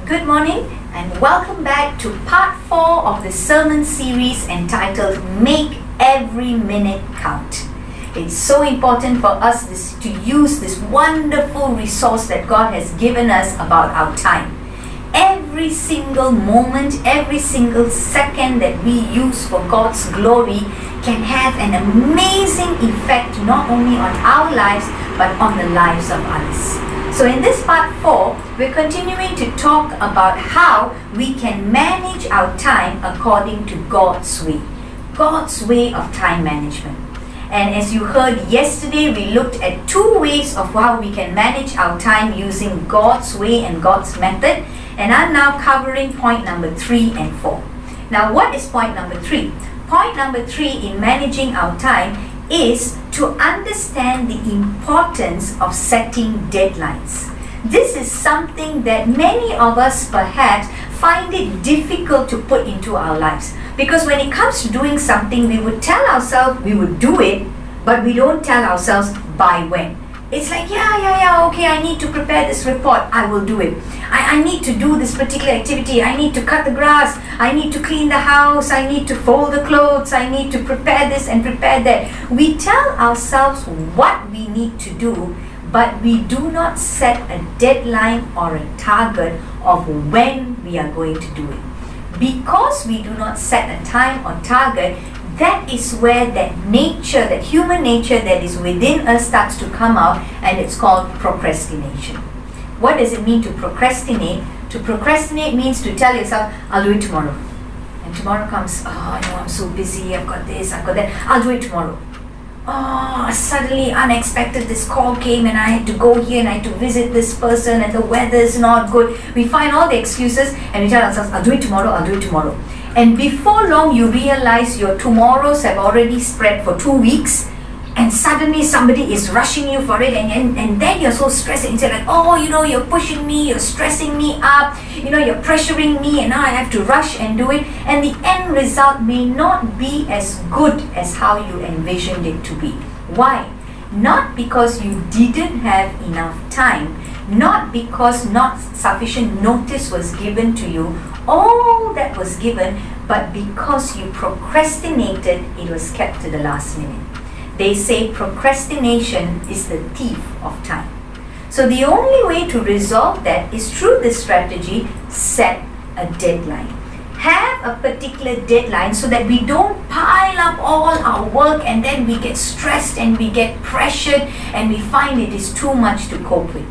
Good morning and welcome back to part 4 of the sermon series entitled Make Every Minute Count. It's so important for us to use this wonderful resource that God has given us about our time. Every single moment, every single second that we use for God's glory can have an amazing effect not only on our lives but on the lives of others. So in this part 4, we're continuing to talk about how we can manage our time according to God's way of time management. And as you heard yesterday, we looked at 2 ways of how we can manage our time using God's way and God's method. And I'm now covering point number 3 and 4. Now, what is point number 3? Point number 3 in managing our time is to understand the importance of setting deadlines. This is something that many of us perhaps find it difficult to put into our lives. Because when it comes to doing something, we would tell ourselves we would do it, but we don't tell ourselves by when. It's like, okay, I need to prepare this report, I will do it. I need to do this particular activity, I need to cut the grass, I need to clean the house, I need to fold the clothes, I need to prepare this and prepare that. We tell ourselves what we need to do, but we do not set a deadline or a target of when we are going to do it. Because we do not set a time or target, that is where that human nature that is within us starts to come out, and it's called procrastination. What does it mean to procrastinate? To procrastinate means to tell yourself, I'll do it tomorrow. And tomorrow comes, I'm so busy, I've got this, I've got that, I'll do it tomorrow. Suddenly, unexpected, this call came and I had to go here and I had to visit this person and the weather is not good. We find all the excuses and we tell ourselves, I'll do it tomorrow. And before long, you realize your tomorrows have already spread for 2 weeks, and suddenly somebody is rushing you for it, and then you're so stressed and you're like, you're pushing me, you're stressing me up, you're pressuring me, and now I have to rush and do it. And the end result may not be as good as how you envisioned it to be. Why? Not because you didn't have enough time, not because not sufficient notice was given to you, all that was given, but because you procrastinated, it was kept to the last minute. They say procrastination is the thief of time. So the only way to resolve that is through this strategy: set a deadline. Have a particular deadline so that we don't pile up all our work and then we get stressed and we get pressured and we find it is too much to cope with.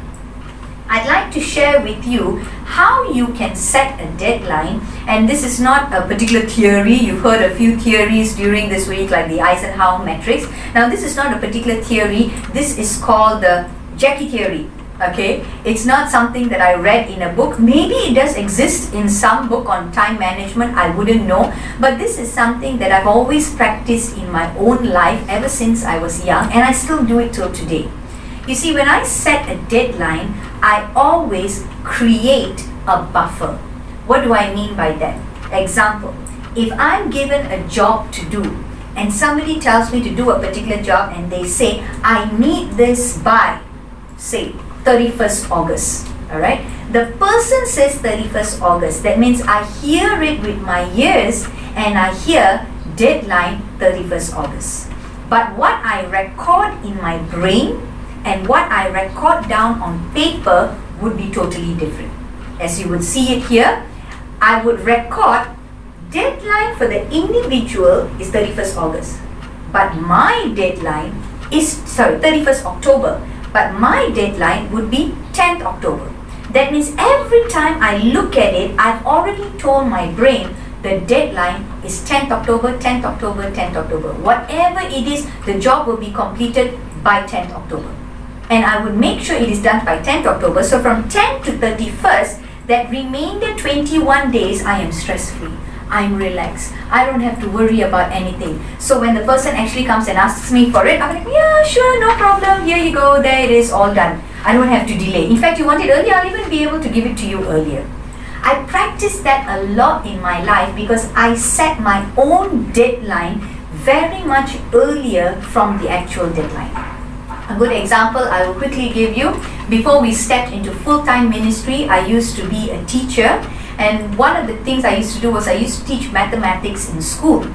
I'd like to share with you how you can set a deadline, and this is not a particular theory. You've heard a few theories during this week, like the Eisenhower matrix. Now, this is not a particular theory. This is called the Jackie theory. Okay, it's not something that I read in a book. Maybe it does exist in some book on time management, I wouldn't know, but this is something that I've always practiced in my own life ever since I was young, and I still do it till today. You see, when I set a deadline, I always create a buffer. What do I mean by that? Example, if I'm given a job to do and somebody tells me to do a particular job and they say, I need this by, say, 31st August. Alright? The person says 31st August. That means I hear it with my ears and I hear deadline 31st August. But what I record in my brain and what I record down on paper would be totally different. As you would see it here, I would record deadline for the individual is 31st August. But my deadline is, 31st October. But my deadline would be 10th October. That means every time I look at it, I've already told my brain the deadline is 10th October, 10th October, 10th October. Whatever it is, the job will be completed by 10th October. And I would make sure it is done by 10th October. So from 10th to 31st, that remainder 21 days, I am stress-free. I'm relaxed. I don't have to worry about anything. So when the person actually comes and asks me for it, I'm like, yeah, sure, no problem. Here you go. There it is, all done. I don't have to delay. In fact, you want it earlier, I'll even be able to give it to you earlier. I practice that a lot in my life because I set my own deadline very much earlier from the actual deadline. A good example I will quickly give you. Before we stepped into full-time ministry, I used to be a teacher, and one of the things I used to do was I used to teach mathematics in school.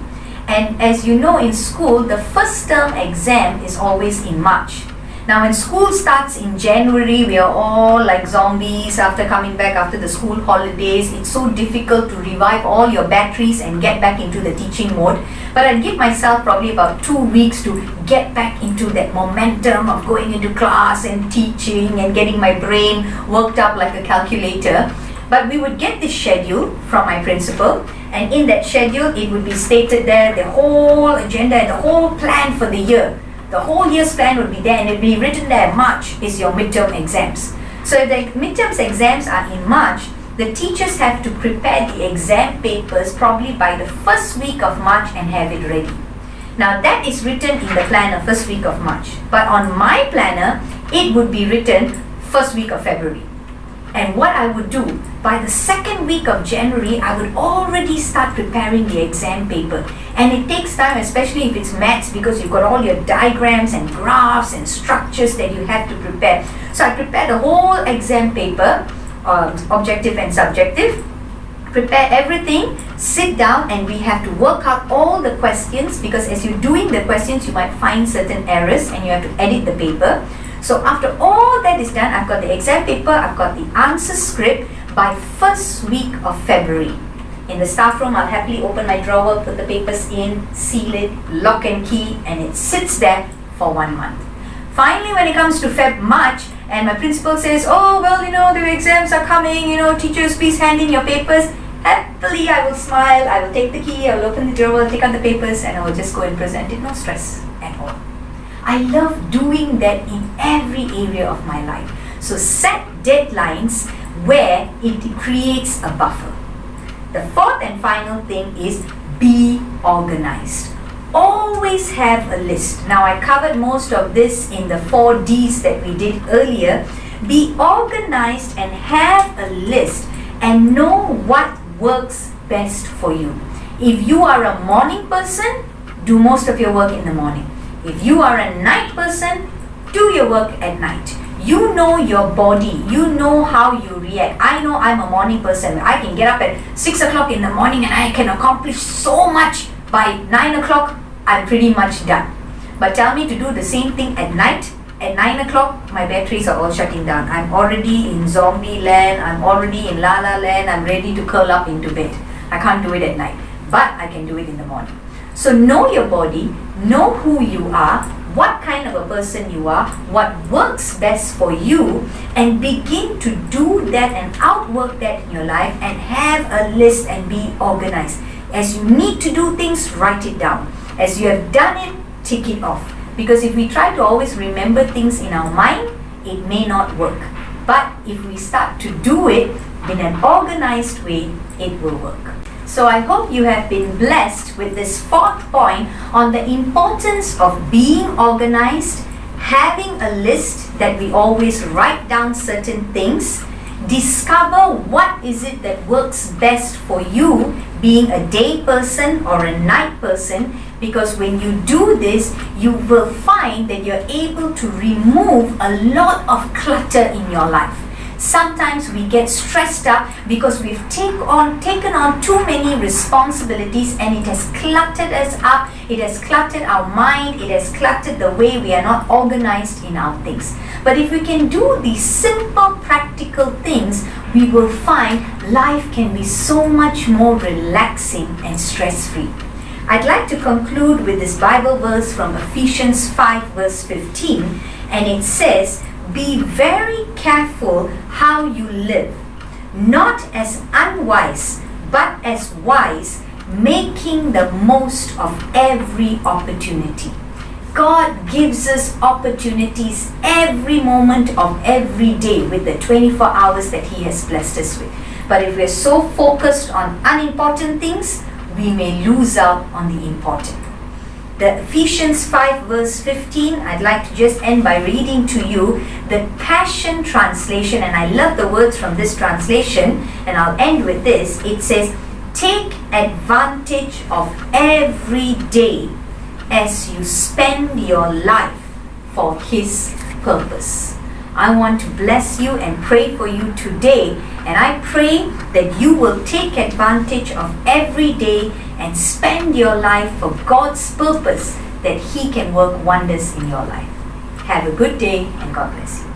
And as you know, in school, the first term exam is always in March. Now when school starts in January, we are all like zombies after coming back after the school holidays. It's so difficult to revive all your batteries and get back into the teaching mode. But I'd give myself probably about 2 weeks to get back into that momentum of going into class and teaching and getting my brain worked up like a calculator. But we would get this schedule from my principal, and in that schedule it would be stated there the whole agenda and the whole plan for the year. The whole year's plan would be there, and it would be written there, March is your midterm exams. So if the midterms exams are in March, the teachers have to prepare the exam papers probably by the first week of March and have it ready. Now that is written in the planner, first week of March. But on my planner, it would be written first week of February. And what I would do, by the second week of January, I would already start preparing the exam paper. And it takes time, especially if it's maths, because you've got all your diagrams and graphs and structures that you have to prepare. So I prepare the whole exam paper, objective and subjective, prepare everything, sit down, and we have to work out all the questions, because as you're doing the questions, you might find certain errors and you have to edit the paper. So after all that is done, I've got the exam paper, I've got the answer script by first week of February. In the staff room, I'll happily open my drawer, put the papers in, seal it, lock and key, and it sits there for 1 month. Finally, when it comes to March, and my principal says, oh, well, the exams are coming, teachers, please hand in your papers. Happily, I will smile, I will take the key, I will open the drawer, take out the papers, and I will just go and present it. No stress at all. I love doing that in every area of my life. So set deadlines where it creates a buffer. The fourth and final thing is be organized. Always have a list. Now I covered most of this in the 4 Ds that we did earlier. Be organized and have a list and know what works best for you. If you are a morning person, do most of your work in the morning. If you are a night person, do your work at night. You know your body, you know how you react. I know I'm a morning person. I can get up at 6 o'clock in the morning and I can accomplish so much. By 9 o'clock, I'm pretty much done. But tell me to do the same thing at night. At 9 o'clock, my batteries are all shutting down. I'm already in zombie land, I'm already in la la land, I'm ready to curl up into bed. I can't do it at night, but I can do it in the morning. So know your body, know who you are, what kind of a person you are, what works best for you, and begin to do that and outwork that in your life, and have a list and be organized. As you need to do things, write it down. As you have done it, tick it off. Because if we try to always remember things in our mind, it may not work. But if we start to do it in an organized way, it will work. So I hope you have been blessed with this 4th point on the importance of being organized, having a list that we always write down certain things, discover what is it that works best for you, being a day person or a night person, because when you do this, you will find that you're able to remove a lot of clutter in your life. Sometimes we get stressed up because we've taken on too many responsibilities, and it has cluttered us up, it has cluttered our mind, it has cluttered the way we are not organized in our things. But if we can do these simple practical things, we will find life can be so much more relaxing and stress-free. I'd like to conclude with this Bible verse from Ephesians 5 verse 15, and it says, be very careful how you live, not as unwise, but as wise, making the most of every opportunity. God gives us opportunities every moment of every day with the 24 hours that He has blessed us with. But if we're so focused on unimportant things, we may lose out on the important. The Ephesians 5 verse 15, I'd like to just end by reading to you the Passion Translation, and I love the words from this translation, and I'll end with this. It says, take advantage of every day as you spend your life for His purpose. I want to bless you and pray for you today, and I pray that you will take advantage of every day and spend your life for God's purpose, that He can work wonders in your life. Have a good day, and God bless you.